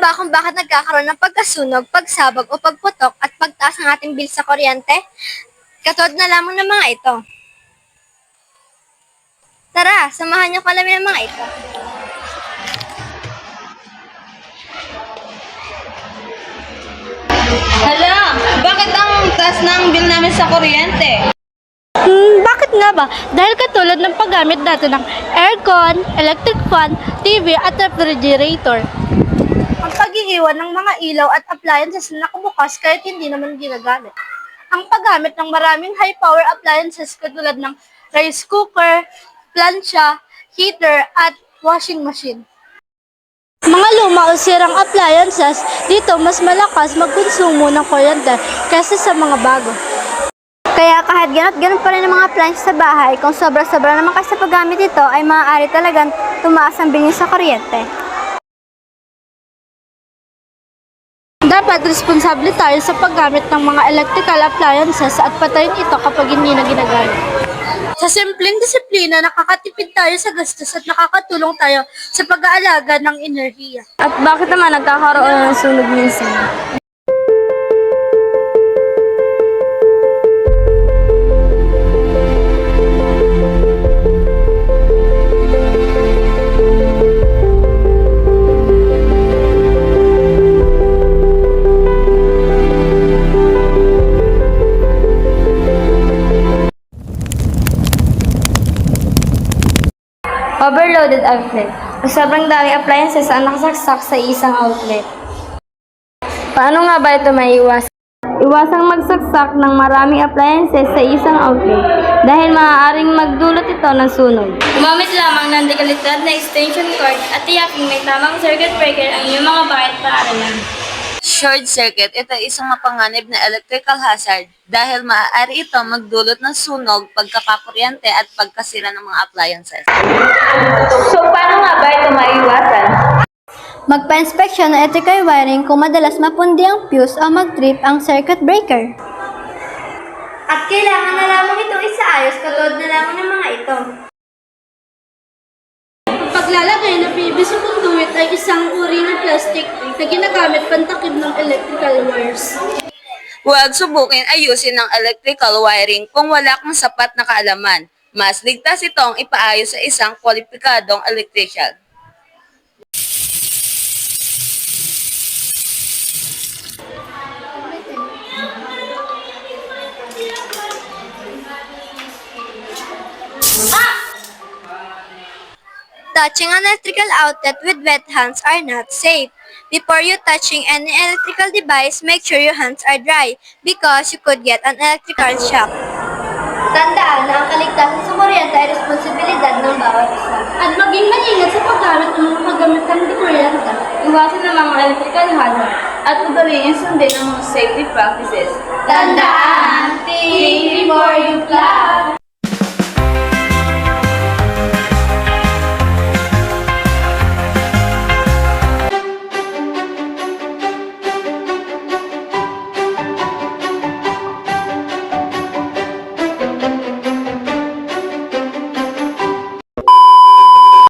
ba kung bakit nagkakaroon ng pagkasunog, pagsabog o pagputok at pagtaas ng ating bill sa kuryente? Katulad na lamang ng mga ito. Tara, samahan niyo ko alamin ang mga ito. Hala, bakit ang taas ng bill namin sa kuryente? Bakit nga ba? Dahil katulad ng paggamit natin ng aircon, electric fan, TV at refrigerator. Ang pag-iiwan ng mga ilaw at appliances na nakabukas kahit hindi naman ginagamit. Ang paggamit ng maraming high-power appliances katulad ng rice cooker, plancha, heater, at washing machine. Mga luma o sirang appliances, dito mas malakas magkonsumo ng kuryente kaysa sa mga bago. Kaya kahit gano't-ganon pa rin ang mga appliances sa bahay, kung sobra-sobra naman kasi sa paggamit ito, ay maaari talagang tumaas ang bill sa kuryente. Dapat responsable tayo sa paggamit ng mga electrical appliances at patayin ito kapag hindi na ginagamit. Sa simpleng disiplina, nakakatipid tayo sa gastos at nakakatulong tayo sa pag-aalaga ng enerhiya. At bakit naman nagkakaroon ng sunog minsan? Overloaded outlet. Sobrang daming appliances ang nakasaksak sa isang outlet. Paano nga ba ito maiiwasan? Iwasang magsaksak ng maraming appliances sa isang outlet dahil maaaring magdulot ito ng sunog. Gumamit lamang ng dekalidad na extension cord at tiyaking may tamang circuit breaker ang iyong mga bahay at paaralan. Short circuit, ito ay isang mapanganib na electrical hazard dahil maaari ito magdulot ng sunog, pagkakakuryente at pagkasira ng mga appliances. So, paano nga ba ito maiiwasan? Magpa-inspeksyon ng electrical wiring kung madalas mapundi ang fuse o mag-trip ang circuit breaker. At kailangan na lamang itong isaayos katulad na lamang ng mga ito. Ang paglalagay ng PVC conduit ay isang uri ng plastic na ginagamit pantakip ng electrical wires. Huwag subukin ayusin ang electrical wiring kung wala kang sapat na kaalaman. Mas ligtas itong ipaayos sa isang kwalipikadong electrician. Touching an electrical outlet with wet hands are not safe. Before you touching any electrical device, make sure your hands are dry because you could get an electrical shock. Tandaan na ang kaligtasan sa kuryente ay responsibilidad ng bawat isa. At maging maingat sa paggamit ng mga kagamitan ng kuryente. Iwasan ang mga electrical hazard At ugaliin sundin ang mga safety practices. Tandaan, think before you clap.